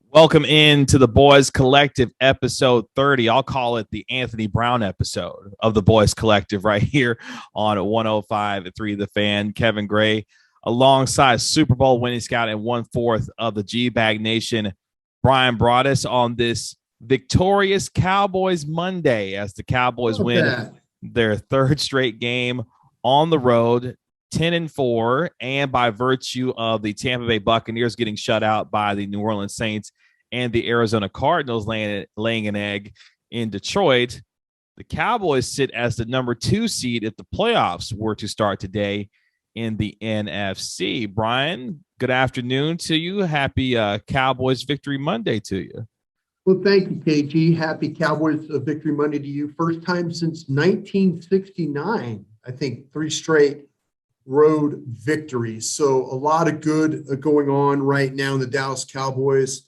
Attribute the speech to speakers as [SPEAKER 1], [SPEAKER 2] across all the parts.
[SPEAKER 1] Welcome into the Boys Collective episode 30. I'll call it the Anthony Brown episode of the Boys Collective right here on 105.3 The Fan. Kevin Gray alongside Super Bowl winning scout and 1/4 of the G-Bag Nation, Bryan Broaddus, on this victorious Cowboys Monday as the Cowboys win their third straight game on the road, 10-4, and by virtue of the Tampa Bay Buccaneers getting shut out by the New Orleans Saints and the Arizona Cardinals laying an egg in Detroit, the Cowboys sit as the number 2 seed if the playoffs were to start today in the NFC. Bryan, good afternoon to you. Happy Cowboys Victory Monday to you.
[SPEAKER 2] Well, thank you, KG. Happy Cowboys Victory Monday to you. First time since 1969, I think, 3 straight road victories. So a lot of good going on right now in the Dallas Cowboys.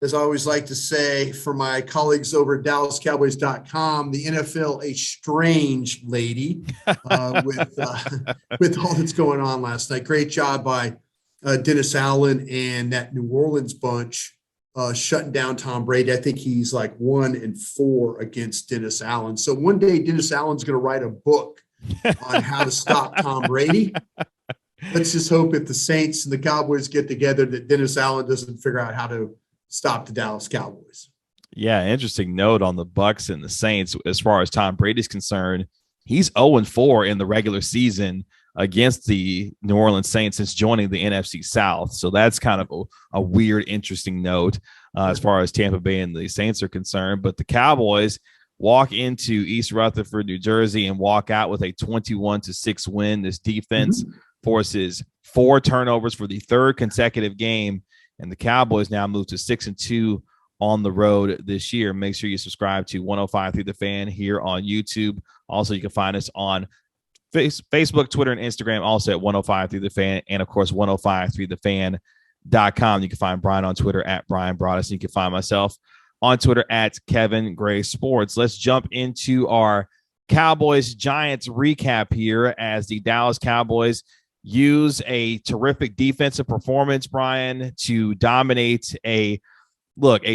[SPEAKER 2] As I always like to say for my colleagues over at DallasCowboys.com, the NFL a strange lady with all that's going on last night. Great job by Dennis Allen and that New Orleans bunch shutting down Tom Brady. I think he's like 1-4 against Dennis Allen. So one day Dennis Allen's going to write a book on how to stop Tom Brady. Let's just hope if the Saints and the Cowboys get together that Dennis Allen doesn't figure out how to stop the Dallas Cowboys.
[SPEAKER 1] Yeah, interesting note on the Bucs and the Saints as far as Tom Brady's concerned. He's 0-4 in the regular season against the New Orleans Saints since joining the NFC South. So that's kind of a weird, interesting note as far as Tampa Bay and the Saints are concerned. But the Cowboys walk into East Rutherford, New Jersey, and walk out with a 21-6 win. This defense forces 4 turnovers for the 3rd consecutive game, and the Cowboys now move to 6-2 on the road this year. Make sure you subscribe to 105.3 The Fan here on YouTube. Also, you can find us on Facebook, Twitter, and Instagram, also at 105.3 The Fan, and, of course, 105.3thefan.com. You can find Bryan on Twitter at Bryan Broaddus. You can find myself on Twitter at Kevin Gray Sports. Let's jump into our Cowboys-Giants recap here as the Dallas Cowboys use a terrific defensive performance, Bryan, to dominate a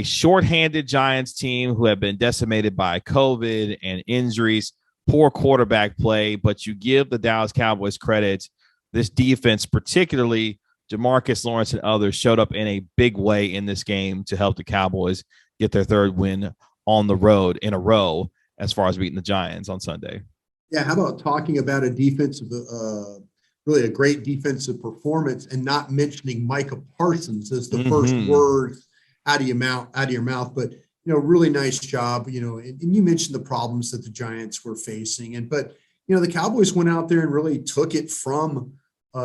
[SPEAKER 1] shorthanded Giants team who have been decimated by COVID and injuries, poor quarterback play, but you give the Dallas Cowboys credit. This defense, particularly DeMarcus Lawrence and others, showed up in a big way in this game to help the Cowboys get their 3rd win on the road in a row as far as beating the Giants on Sunday.
[SPEAKER 2] Yeah, how about talking about a defensive, really a great defensive performance, and not mentioning Micah Parsons as the first word out of your mouth. But really nice job. And you mentioned the problems that the Giants were facing, but the Cowboys went out there and really took it from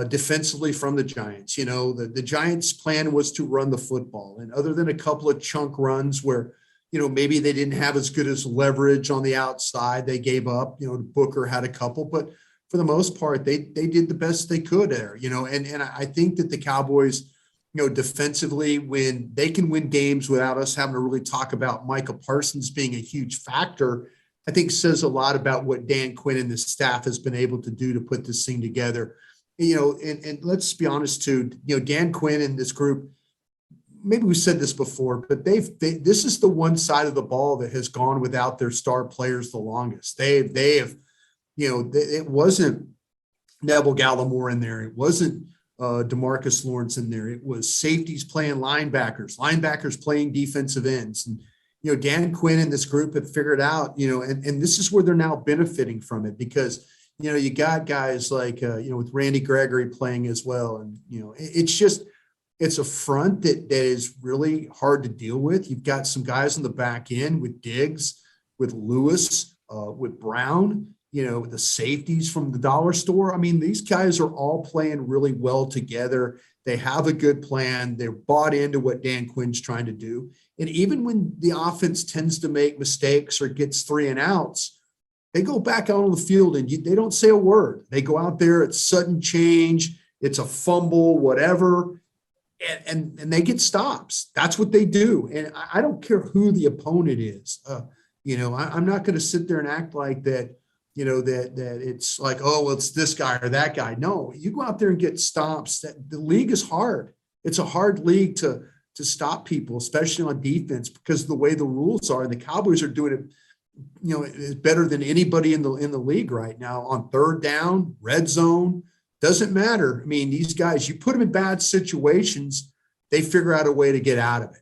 [SPEAKER 2] defensively from the Giants. The Giants' plan was to run the football, and other than a couple of chunk runs where maybe they didn't have as good as leverage on the outside, they gave up. Booker had a couple, but for the most part, they did the best they could there. And I think that the Cowboys, defensively, when they can win games without us having to really talk about Micah Parsons being a huge factor, I think says a lot about what Dan Quinn and the staff has been able to do to put this thing together. And let's be honest too, Dan Quinn and this group, maybe we said this before, but this is the one side of the ball that has gone without their star players the longest. They have, it wasn't Neville Gallimore in there. It wasn't DeMarcus Lawrence in there. It was safeties playing linebackers playing defensive ends. And, Dan Quinn and this group have figured out, and this is where they're now benefiting from it because, you got guys like, with Randy Gregory playing as well. And, it's a front that is really hard to deal with. You've got some guys on the back end with Diggs, with Lewis, with Brown, the safeties from the dollar store. I mean, these guys are all playing really well together. They have a good plan. They're bought into what Dan Quinn's trying to do. And even when the offense tends to make mistakes or gets 3 and outs, they go back out on the field and they don't say a word. They go out there, it's sudden change, it's a fumble, whatever, and they get stops. That's what they do. And I don't care who the opponent is. I'm not going to sit there and act like that, that it's like, oh, well, it's this guy or that guy. No, you go out there and get stops. The league is hard. It's a hard league to to stop people, especially on defense, because of the way the rules are. And the Cowboys are doing it, better than anybody in the league right now on third down, red zone. Doesn't matter. I mean, these guys, you put them in bad situations, they figure out a way to get out of it.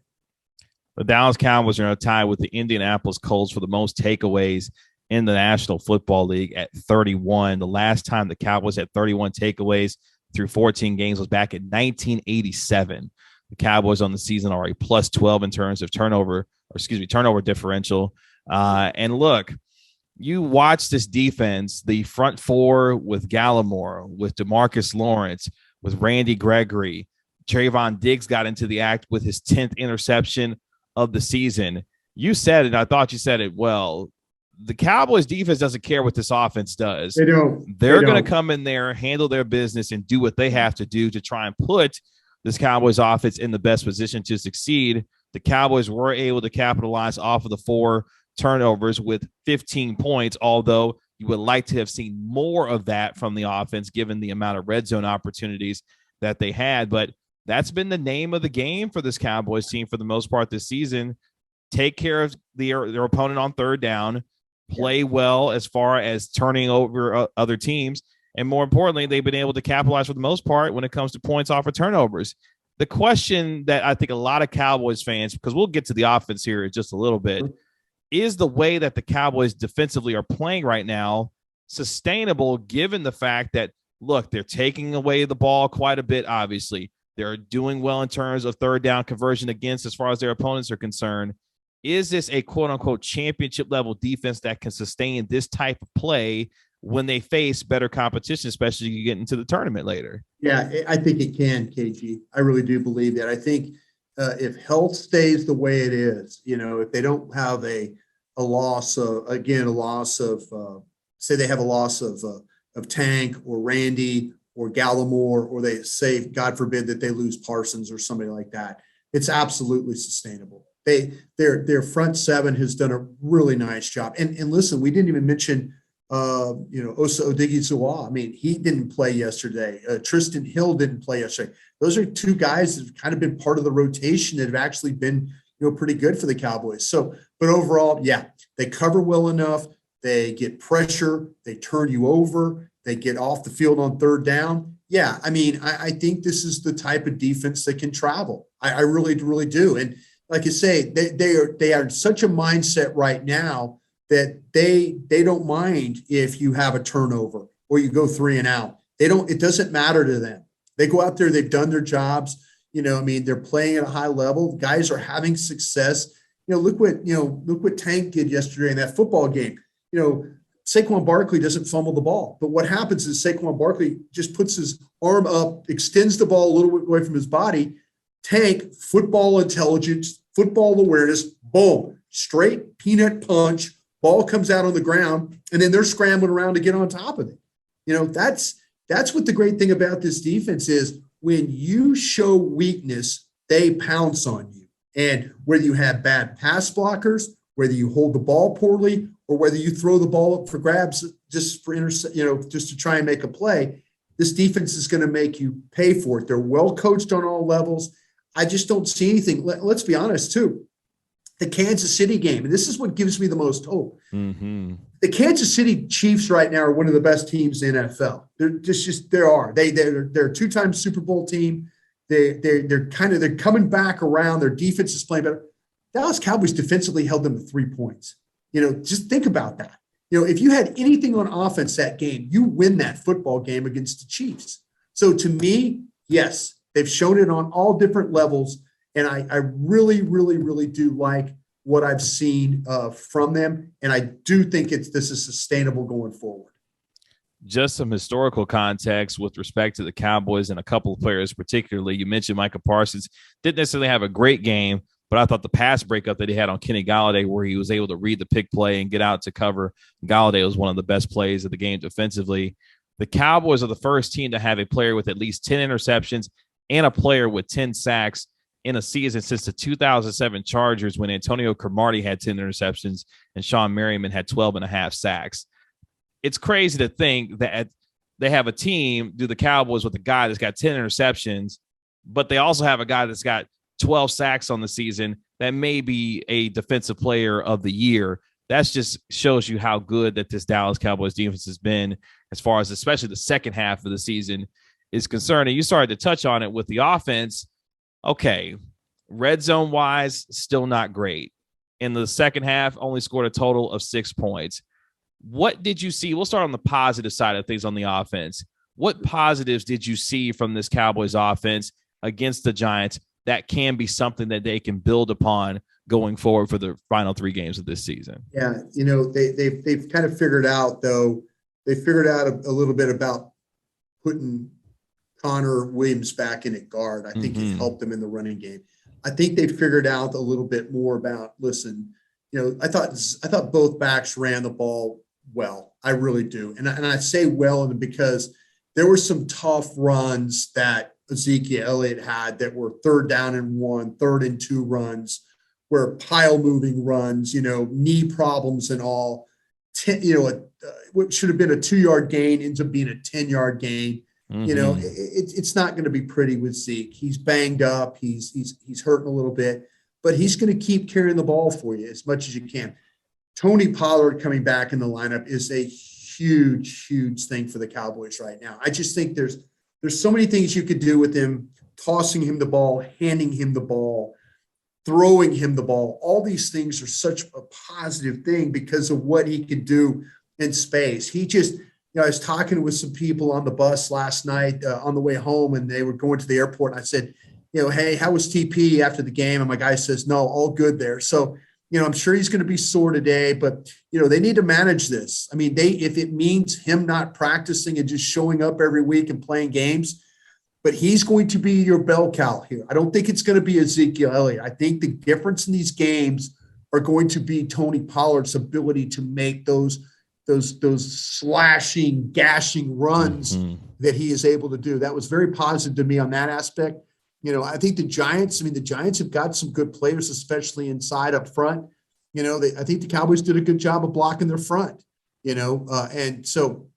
[SPEAKER 1] The Dallas Cowboys are tied with the Indianapolis Colts for the most takeaways in the National Football League at 31. The last time the Cowboys had 31 takeaways through 14 games was back in 1987. The Cowboys on the season are a plus 12 in terms of turnover differential. And look, you watch this defense, the front four with Gallimore, with DeMarcus Lawrence, with Randy Gregory. Trayvon Diggs got into the act with his 10th interception of the season. You said it. I thought you said it well. The Cowboys defense doesn't care what this offense does.
[SPEAKER 2] They don't.
[SPEAKER 1] They're going to come in there, handle their business, and do what they have to do to try and put this Cowboys offense in the best position to succeed. The Cowboys were able to capitalize off of the 4 turnovers with 15 points, although you would like to have seen more of that from the offense given the amount of red zone opportunities that they had. But that's been the name of the game for this Cowboys team for the most part this season. Take care of their opponent on third down, play well as far as turning over other teams, and more importantly, they've been able to capitalize for the most part when it comes to points off of turnovers. The question that I think a lot of Cowboys fans, because we'll get to the offense here in just a little bit, is the way that the Cowboys defensively are playing right now sustainable given the fact that, look, they're taking away the ball quite a bit, obviously. They're doing well in terms of third down conversion against as far as their opponents are concerned. Is this a quote-unquote championship level defense that can sustain this type of play when they face better competition, especially you get into the tournament later?
[SPEAKER 2] Yeah, I think it can, KG. I really do believe that. I think if health stays the way it is, if they don't have a loss of, say they have a loss of Tank or Randy or Gallimore, or they say, God forbid, that they lose Parsons or somebody like that, it's absolutely sustainable. Their front seven has done a really nice job. And listen, we didn't even mention Osa Odighizuwa. I mean, he didn't play yesterday. Tristan Hill didn't play yesterday. Those are 2 guys that have kind of been part of the rotation that have actually been pretty good for the Cowboys. So, but overall, yeah, they cover well enough. They get pressure. They turn you over. They get off the field on third down. Yeah, I mean, I think this is the type of defense that can travel. I really, really do. And like I say, they are such a mindset right now that they don't mind if you have a turnover or you go 3 and out. It doesn't matter to them. They go out there, they've done their jobs. They're playing at a high level. Guys are having success. Look what Tank did yesterday in that football game. Saquon Barkley doesn't fumble the ball, but what happens is Saquon Barkley just puts his arm up, extends the ball a little bit away from his body. Tank, football intelligence, football awareness, boom, straight peanut punch, ball comes out on the ground, and then they're scrambling around to get on top of it. That's what the great thing about this defense is. When you show weakness, they pounce on you. And whether you have bad pass blockers, whether you hold the ball poorly, or whether you throw the ball up for grabs just to try and make a play, this defense is going to make you pay for it. They're well coached on all levels. I just don't see anything. Let's be honest, too. The Kansas City game, and this is what gives me the most hope. Mm-hmm. The Kansas City Chiefs right now are one of the best teams in the NFL. They're a 2-time Super Bowl team. They're coming back around. Their defense is playing better. Dallas Cowboys defensively held them to 3 points. Just think about that. If you had anything on offense that game, you win that football game against the Chiefs. So to me, yes, they've shown it on all different levels. And I really, really, really do like what I've seen from them. And I do think this is sustainable going forward.
[SPEAKER 1] Just some historical context with respect to the Cowboys and a couple of players, particularly. You mentioned Micah Parsons didn't necessarily have a great game, but I thought the pass breakup that he had on Kenny Golladay, where he was able to read the pick play and get out to cover Golladay, was one of the best plays of the game defensively. The Cowboys are the first team to have a player with at least 10 interceptions and a player with 10 sacks in a season since the 2007 Chargers, when Antonio Cromartie had 10 interceptions and Sean Merriman had 12 and a half sacks. It's crazy to think that they have a team, the Cowboys, with a guy that's got 10 interceptions, but they also have a guy that's got 12 sacks on the season, that may be a defensive player of the year. That just shows you how good that this Dallas Cowboys defense has been as far as especially the second half of the season is concerned. And you started to touch on it with the offense. Okay, red zone wise, still not great. In the second half, only scored a total of 6 points. What did you see? We'll start on the positive side of things on the offense. What positives did you see from this Cowboys offense against the Giants that can be something that they can build upon going forward for the final 3 games of this season?
[SPEAKER 2] Yeah, they've kind of figured out, though. They figured out a little bit about putting Connor Williams back in at guard. I think it helped them in the running game. I think they figured out a little bit more about, listen, I thought both backs ran the ball well. I really do. And I say well because there were some tough runs that Ezekiel Elliott had that were 3rd down and 1, 3rd and 2 runs, where pile moving runs, knee problems and all, what should have been a 2-yard gain ends up being a 10-yard gain. It's not going to be pretty with Zeke. He's banged up. He's hurting a little bit, but he's going to keep carrying the ball for you as much as you can. Tony Pollard coming back in the lineup is a huge, huge thing for the Cowboys right now. I just think there's so many things you could do with him, tossing him the ball, handing him the ball, throwing him the ball. All these things are such a positive thing because of what he could do in space. He just, I was talking with some people on the bus last night on the way home, and they were going to the airport. And I said, hey, how was TP after the game? And my guy says, no, all good there. So, I'm sure he's going to be sore today, but, they need to manage this. I mean, if it means him not practicing and just showing up every week and playing games, but he's going to be your bell cow here. I don't think it's going to be Ezekiel Elliott. I think the difference in these games are going to be Tony Pollard's ability to make those slashing, gashing runs that he is able to do. That was very positive to me on that aspect. I think the Giants have got some good players, especially inside up front. I think the Cowboys did a good job of blocking their front, and so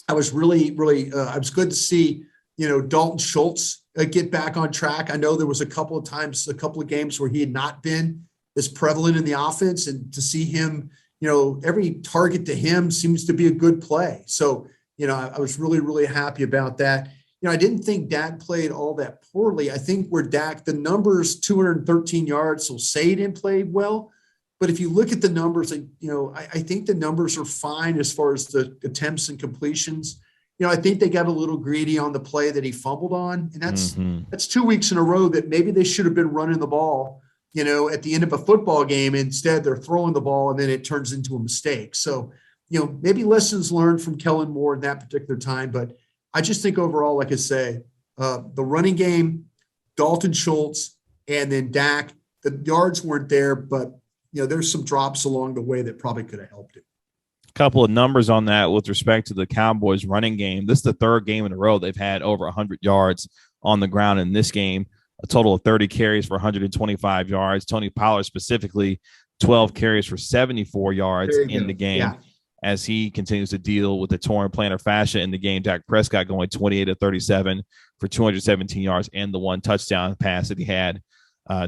[SPEAKER 2] I was really, really, I was good to see, Dalton Schultz get back on track. I know there was a couple of games where he had not been as prevalent in the offense, and to see him, every target to him seems to be a good play. So, I was really, really happy about that. I didn't think Dak played all that poorly. I think where Dak, the numbers, 213 yards, so say he didn't play well. But if you look at the numbers, I think the numbers are fine as far as the attempts and completions. I think they got a little greedy on the play that he fumbled on. And that's 2 weeks in a row that maybe they should have been running the ball, at the end of a football game. Instead, they're throwing the ball and then it turns into a mistake. So, maybe lessons learned from Kellen Moore in that particular time. But I just think overall, like I say, the running game, Dalton Schultz, and then Dak, the yards weren't there, but, there's some drops along the way that probably could have helped it.
[SPEAKER 1] Couple of numbers on that with respect to the Cowboys running game. This is the 3rd game in a row they've had over 100 yards on the ground in this game, a total of 30 carries for 125 yards. Tony Pollard specifically, 12 carries for 74 yards in the game as he continues to deal with the torn plantar fascia in the game. Dak Prescott going 28 of 37 for 217 yards and the 1 touchdown pass that he had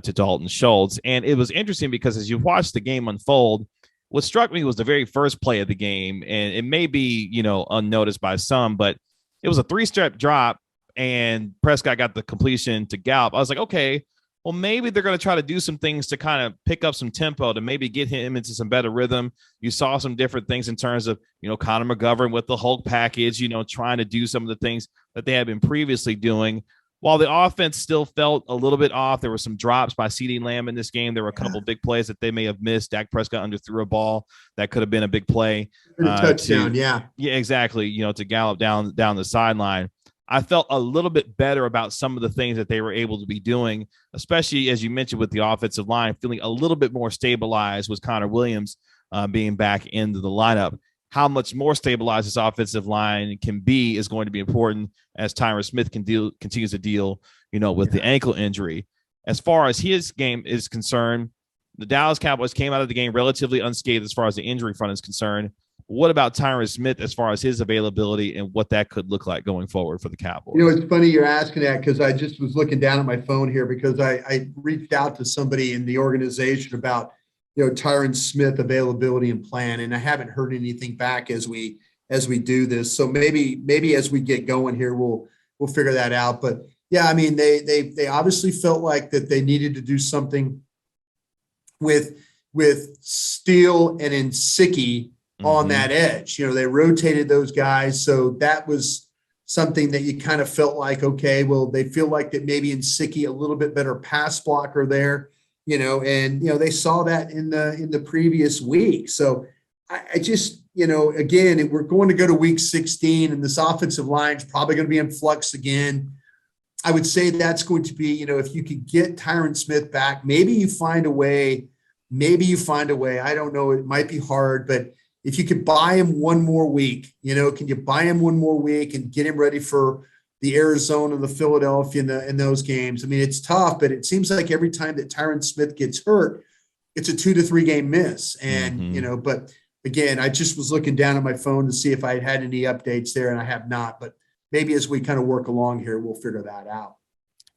[SPEAKER 1] to Dalton Schultz. And it was interesting because as you watched the game unfold, what struck me was the very first play of the game, and it may be, unnoticed by some, but it was a 3-step drop, and Prescott got the completion to Gallup. I was like, okay, well, maybe they're going to try to do some things to kind of pick up some tempo to maybe get him into some better rhythm. You saw some different things in terms of, Connor McGovern with the Hulk package, trying to do some of the things that they had been previously doing. While the offense still felt a little bit off, there were some drops by CeeDee Lamb in this game. There were a couple big plays that they may have missed. Dak Prescott underthrew a ball that could have been a big play.
[SPEAKER 2] A touchdown, yeah,
[SPEAKER 1] exactly. To Gallup down the sideline. I felt a little bit better about some of the things that they were able to be doing, especially as you mentioned with the offensive line, feeling a little bit more stabilized with Connor Williams being back into the lineup. How much more stabilized this offensive line can be is going to be important as Tyron Smith continues to deal, with the ankle injury. As far as his game is concerned, the Dallas Cowboys came out of the game relatively unscathed as far as the injury front is concerned. What about Tyron Smith as far as his availability and what that could look like going forward for the Cowboys?
[SPEAKER 2] It's funny you're asking that because I just was looking down at my phone here because I reached out to somebody in the organization about, Tyron Smith availability and plan, and I haven't heard anything back as we do this. So maybe as we get going here, we'll figure that out. But yeah, I mean, they obviously felt like that they needed to do something with Steele and Nsicky on that edge. They rotated those guys. So that was something that you kind of felt like, okay, well, they feel like that maybe Nsicky a little bit better pass blocker there, and, they saw that in the previous week. So I just, again, we're going to go to week 16 and this offensive line is probably going to be in flux again. I would say that's going to be, if you could get Tyron Smith back, maybe you find a way. I don't know. It might be hard, but if you could buy him one more week, can you buy him one more week and get him ready for the Arizona, the Philadelphia, and those games? I mean, it's tough, but it seems like every time that Tyron Smith gets hurt, it's a 2 to 3 game miss. And, but again, I just was looking down at my phone to see if I had any updates there, and I have not. But maybe as we kind of work along here, we'll figure that out.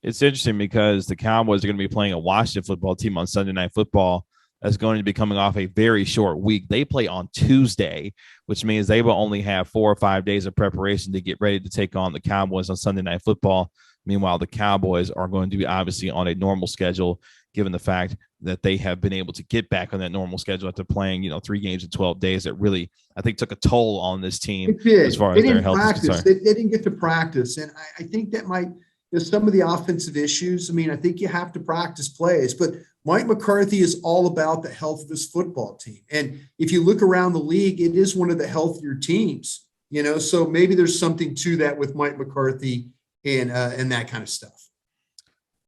[SPEAKER 1] It's interesting because the Cowboys are going to be playing a Washington football team on Sunday Night Football. That's going to be coming off a very short week. They play on Tuesday, which means they will only have 4 or 5 days of preparation to get ready to take on the Cowboys on Sunday Night Football. Meanwhile, the Cowboys are going to be obviously on a normal schedule, given the fact that they have been able to get back on that normal schedule after playing, 3 games in 12 days. That really, I think, took a toll on this team as far as their health is concerned.
[SPEAKER 2] They didn't get to practice, and I think that might some of the offensive issues. I mean, I think you have to practice plays, but Mike McCarthy is all about the health of his football team. And if you look around the league, it is one of the healthier teams, so maybe there's something to that with Mike McCarthy and that kind of stuff.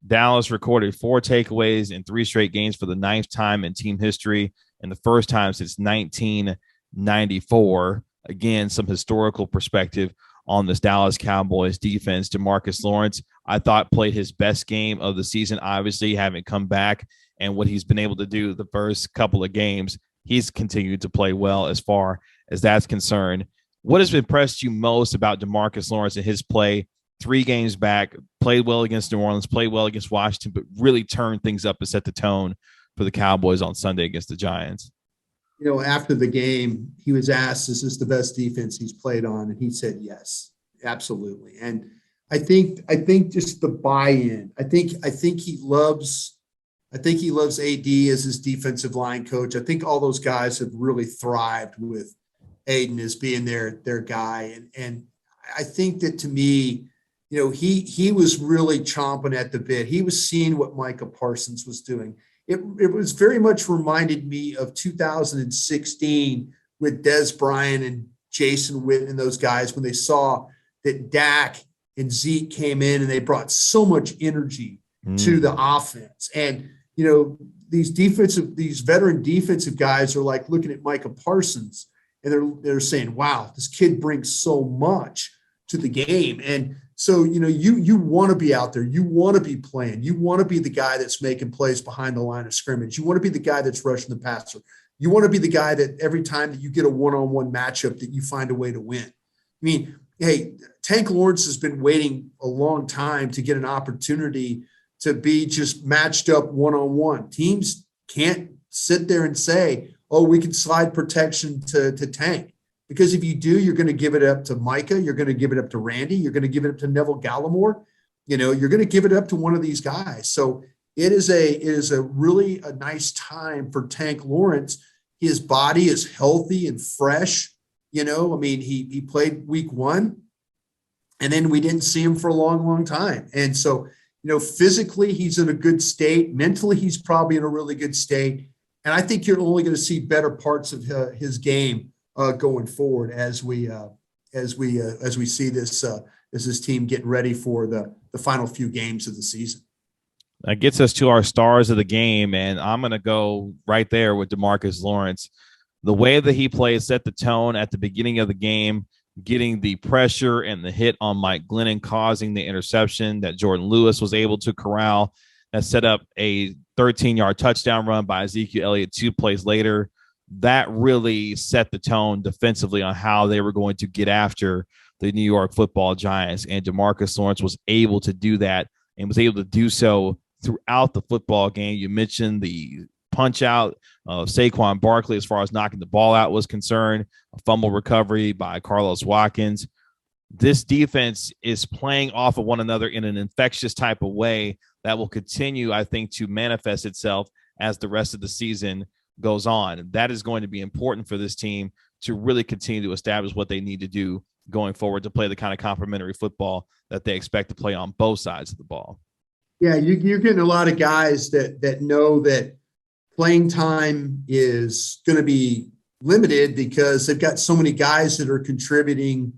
[SPEAKER 1] Dallas recorded 4 takeaways in 3 straight games for the 9th time in team history and the first time since 1994. Again, some historical perspective on this Dallas Cowboys defense. DeMarcus Lawrence, I thought, played his best game of the season, obviously having come back, and what he's been able to do the first couple of games, he's continued to play well as far as that's concerned. What has impressed you most about DeMarcus Lawrence and his play 3 games back? Played well against New Orleans, played well against Washington, but really turned things up and set the tone for the Cowboys on Sunday against the Giants.
[SPEAKER 2] After the game, he was asked, is this the best defense he's played on? And he said, yes, absolutely. And I think just the buy-in, I think he loves AD as his defensive line coach. I think all those guys have really thrived with Aiden as being their guy. And I think that, to me, he was really chomping at the bit. He was seeing what Micah Parsons was doing. It was very much reminded me of 2016 with Bryan and Jason Witten and those guys when they saw that Dak and Zeke came in and they brought so much energy to the offense. And, these veteran defensive guys are like looking at Micah Parsons and they're saying, wow, this kid brings so much to the game. And so, you want to be out there. You want to be playing. You want to be the guy that's making plays behind the line of scrimmage. You want to be the guy that's rushing the passer. You want to be the guy that every time that you get a one-on-one matchup that you find a way to win. I mean, hey, Tank Lawrence has been waiting a long time to get an opportunity to be just matched up one-on-one. Teams can't sit there and say, oh, we can slide protection to Tank. Because if you do, you're going to give it up to Micah. You're going to give it up to Randy. You're going to give it up to Neville Gallimore. You're going to give it up to one of these guys. So it is a really a nice time for Tank Lawrence. His body is healthy and fresh. I mean, he played week 1, and then we didn't see him for a long, long time. And so, physically he's in a good state. Mentally, he's probably in a really good state. And I think you're only going to see better parts of his game going forward as we see this as this team getting ready for the final few games of the season.
[SPEAKER 1] That gets us to our stars of the game, and I'm going to go right there with DeMarcus Lawrence. The way that he played set the tone at the beginning of the game, getting the pressure and the hit on Mike Glennon, causing the interception that Jordan Lewis was able to corral. That set up a 13-yard touchdown run by Ezekiel Elliott 2 plays later. that really set the tone defensively on how they were going to get after the New York Football Giants. And DeMarcus Lawrence was able to do that and was able to do so throughout the football game. You mentioned the punch out of Saquon Barkley as far as knocking the ball out was concerned, a fumble recovery by Carlos Watkins. This defense is playing off of one another in an infectious type of way that will continue, I think, to manifest itself as the rest of the season goes on. That is going to be important for this team to really continue to establish what they need to do going forward to play the kind of complementary football that they expect to play on both sides of the ball.
[SPEAKER 2] Yeah, you're getting a lot of guys that know that playing time is going to be limited because they've got so many guys that are contributing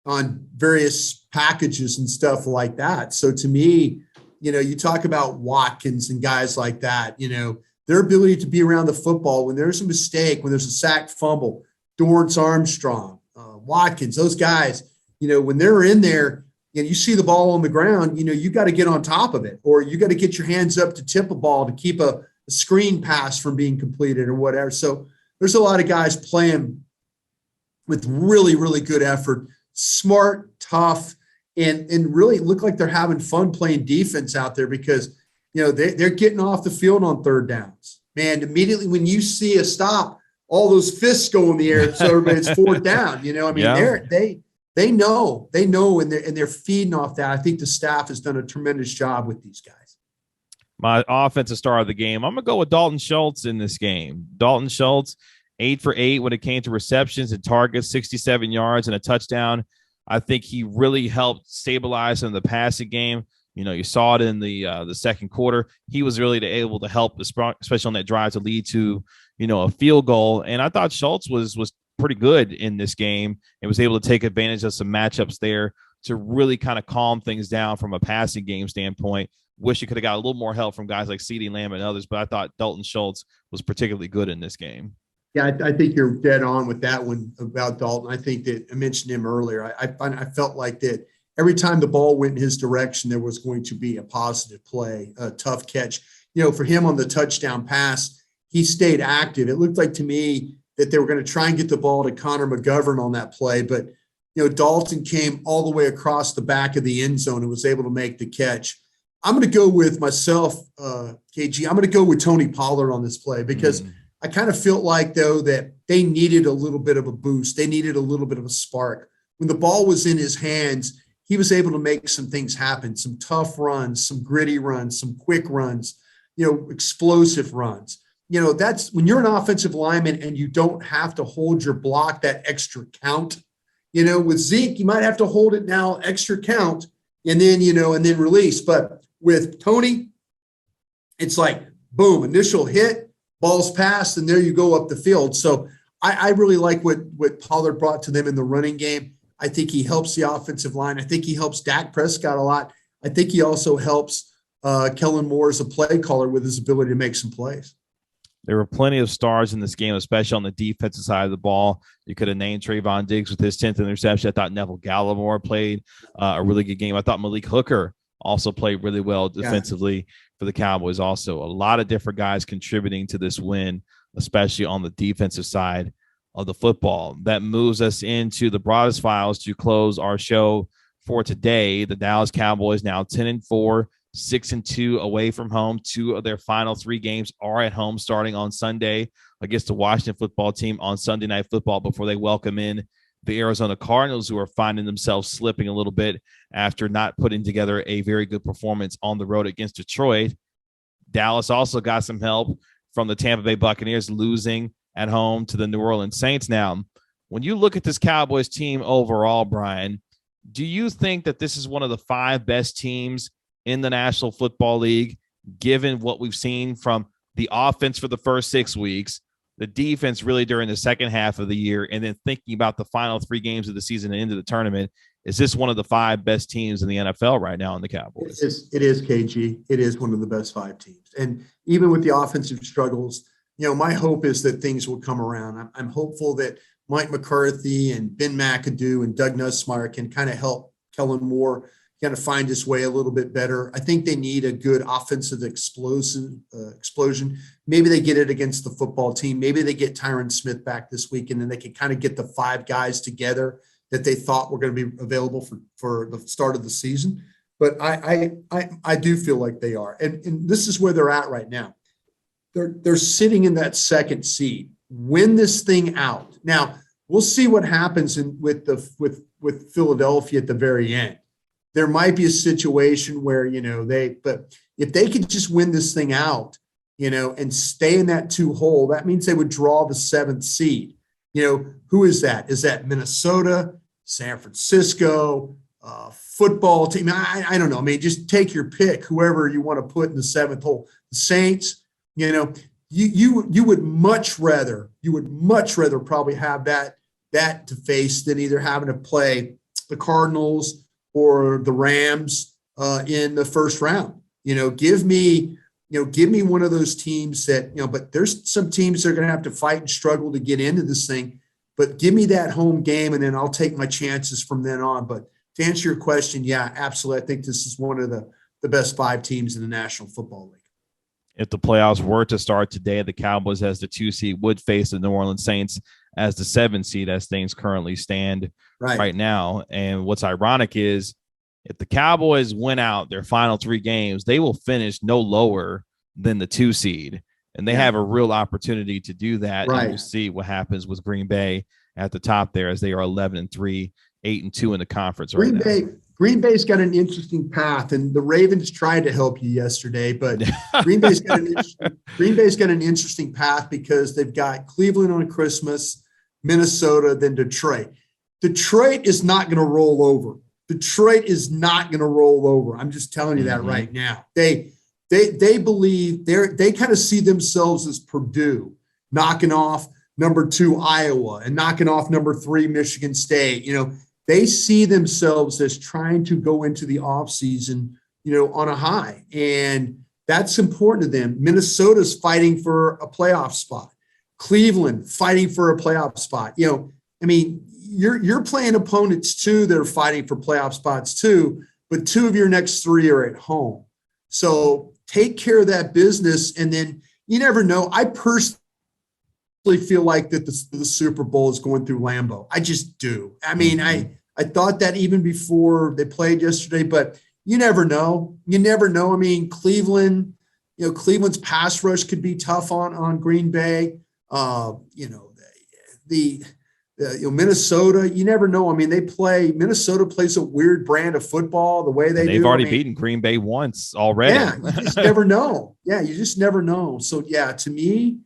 [SPEAKER 2] on various packages and stuff like that. So to me, you talk about Watkins and guys like that, their ability to be around the football when there's a mistake, when there's a sack fumble, Dorrance Armstrong, Watkins, those guys, when they're in there and you see the ball on the ground, you got to get on top of it, or you got to get your hands up to tip a ball to keep a screen pass from being completed or whatever. So there's a lot of guys playing with really, really good effort, smart, tough, and really look like they're having fun playing defense out there because, they're getting off the field on third downs. Man, immediately when you see a stop, all those fists go in the air, so everybody's fourth down. They know, and they're feeding off that. I think the staff has done a tremendous job with these guys.
[SPEAKER 1] My offensive star of the game, I'm going to go with Dalton Schultz in this game. Dalton Schultz, 8 for 8 when it came to receptions and targets, 67 yards and a touchdown. I think he really helped stabilize in the passing game. You saw it in the second quarter. He was really able to help, especially on that drive to lead to, a field goal. And I thought Schultz was pretty good in this game and was able to take advantage of some matchups there to really kind of calm things down from a passing game standpoint. Wish you could have got a little more help from guys like CeeDee Lamb and others, but I thought Dalton Schultz was particularly good in this game.
[SPEAKER 2] Yeah, I think you're dead on with that one about Dalton. I think that I mentioned him earlier. I felt like that every time the ball went in his direction, there was going to be a positive play, a tough catch. For him on the touchdown pass, he stayed active. It looked like to me that they were going to try and get the ball to Connor McGovern on that play, but Dalton came all the way across the back of the end zone and was able to make the catch. I'm going to go with myself, KG. I'm going to go with Tony Pollard on this play because I kind of felt like, though, that they needed a little bit of a boost. They needed a little bit of a spark. When the ball was in his hands, he was able to make some things happen, some tough runs, some gritty runs, some quick runs, explosive runs. That's when you're an offensive lineman and you don't have to hold your block that extra count. With Zeke, you might have to hold it now extra count and then, and then release. But with Tony, it's like, boom, initial hit, ball's passed, and there you go up the field. So I really like what Pollard brought to them in the running game. I think he helps the offensive line. I think he helps Dak Prescott a lot. I think he also helps Kellen Moore as a play caller with his ability to make some plays.
[SPEAKER 1] There were plenty of stars in this game, especially on the defensive side of the ball. You could have named Trayvon Diggs with his 10th interception. I thought Neville Gallimore played a really good game. I thought Malik Hooker also played really well defensively for the Cowboys. Also, a lot of different guys contributing to this win, especially on the defensive side of the football. That moves us into the Broaddus files to close our show for today. The Dallas Cowboys now 10-4, 6-2 away from home. 2 of their final 3 games are at home, starting on Sunday against the Washington football team on Sunday Night Football before they welcome in the Arizona Cardinals, who are finding themselves slipping a little bit after not putting together a very good performance on the road against Detroit. Dallas also got some help from the Tampa Bay Buccaneers losing at home to the New Orleans Saints. Now, when you look at this Cowboys team overall, Bryan, do you think that this is one of the 5 best teams in the National Football League, given what we've seen from the offense for the first 6 weeks, the defense really during the second half of the year, and then thinking about the final 3 games of the season and into the tournament? Is this one of the 5 best teams in the NFL right now in the Cowboys?
[SPEAKER 2] It is KG. It is one of the best 5 teams. And even with the offensive struggles, my hope is that things will come around. I'm hopeful that Mike McCarthy and Ben McAdoo and Doug Nussmeier can kind of help Kellen Moore, kind of find his way a little bit better. I think they need a good offensive explosion. Maybe they get it against the football team. Maybe they get Tyron Smith back this week, and then they can kind of get the 5 guys together that they thought were going to be available for the start of the season. But I do feel like they are. And this is where they're at right now. They're sitting in that 2nd seed. Win this thing out. Now, we'll see what happens with Philadelphia at the very end. There might be a situation where, but if they could just win this thing out, and stay in that 2 hole, that means they would draw the 7th seed. Who is that? Is that Minnesota, San Francisco, football team? I don't know. I mean, just take your pick, whoever you want to put in the 7th hole. The Saints, you would much rather probably have that to face than either having to play the Cardinals or the Rams in the first round. Give me one of those teams that, but there's some teams that are going to have to fight and struggle to get into this thing, but give me that home game and then I'll take my chances from then on. But to answer your question, yeah, absolutely. I think this is one of the best 5 teams in the National Football League.
[SPEAKER 1] If the playoffs were to start today, the Cowboys as the 2 seed would face the New Orleans Saints as the 7 seed as things currently stand right now. And what's ironic is if the Cowboys win out their final 3 games, they will finish no lower than the 2 seed. And they have a real opportunity to do that.
[SPEAKER 2] Right.
[SPEAKER 1] And we'll see what happens with Green Bay at the top there as they are 11-3, 8-2 in the conference right now.
[SPEAKER 2] Green Bay's got an interesting path, and the Ravens tried to help you yesterday, but Green Bay's got an interesting path because they've got Cleveland on Christmas, Minnesota, then Detroit. Detroit is not going to roll over. Detroit is not going to roll over. I'm just telling you that right now. They believe they kind of see themselves as Purdue knocking off number 2 Iowa and knocking off number 3 Michigan State. They see themselves as trying to go into the offseason, on a high. And that's important to them. Minnesota's fighting for a playoff spot. Cleveland fighting for a playoff spot. You're playing opponents too that are fighting for playoff spots too, but 2 of your next 3 are at home. So take care of that business. And then you never know. I personally feel like that the Super Bowl is going through Lambeau. I just do. I thought that even before they played yesterday, but you never know. Cleveland's pass rush could be tough on Green Bay. Minnesota, you never know. Minnesota plays a weird brand of football the way they've
[SPEAKER 1] already beaten Green Bay once already.
[SPEAKER 2] Yeah, you just never know. You just never know. So yeah, to me,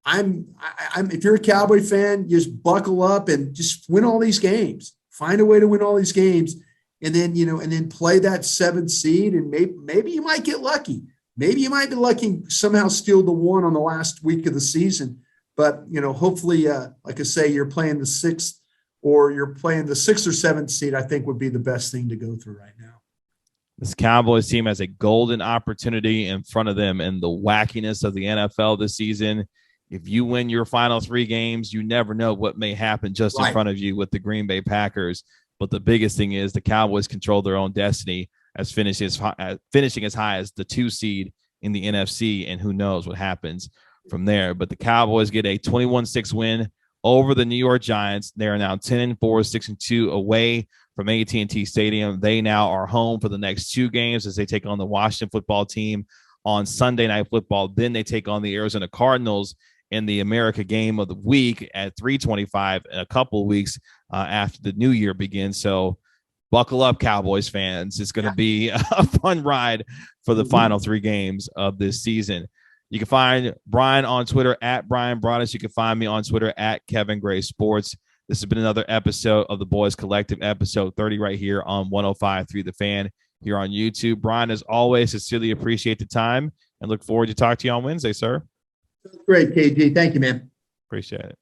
[SPEAKER 2] I'm if you're a Cowboy fan, just buckle up and just win all these games. Find a way to win all these games, and then play that 7th seed, and maybe you might get lucky. Maybe you might be lucky somehow steal the 1 on the last week of the season. But hopefully, like I say, you're playing the 6th or you're playing the 6th or 7th seed. I think would be the best thing to go through right now.
[SPEAKER 1] This Cowboys team has a golden opportunity in front of them in the wackiness of the NFL this season. If you win your final 3 games, you never know what may happen just in front of you with the Green Bay Packers. But the biggest thing is the Cowboys control their own destiny as finishing as high as the 2 seed in the NFC, and who knows what happens from there. But the Cowboys get a 21-6 win over the New York Giants. They are now 10-4, 6-2 away from AT&T Stadium. They now are home for the next 2 games as they take on the Washington football team on Sunday Night Football. Then they take on the Arizona Cardinals in the America game of the week at 3:25 in a couple of weeks after the new year begins. So buckle up, Cowboys fans. It's going to be a fun ride for the final 3 games of this season. You can find Bryan on Twitter at Bryan Broaddus. You can find me on Twitter at Kevin Gray Sports. This has been another episode of the Boys Collective, episode 30 right here on 105.3 The Fan here on YouTube. Bryan, as always, sincerely appreciate the time and look forward to talk to you on Wednesday, sir.
[SPEAKER 2] Great, KG. Thank you, man.
[SPEAKER 1] Appreciate it.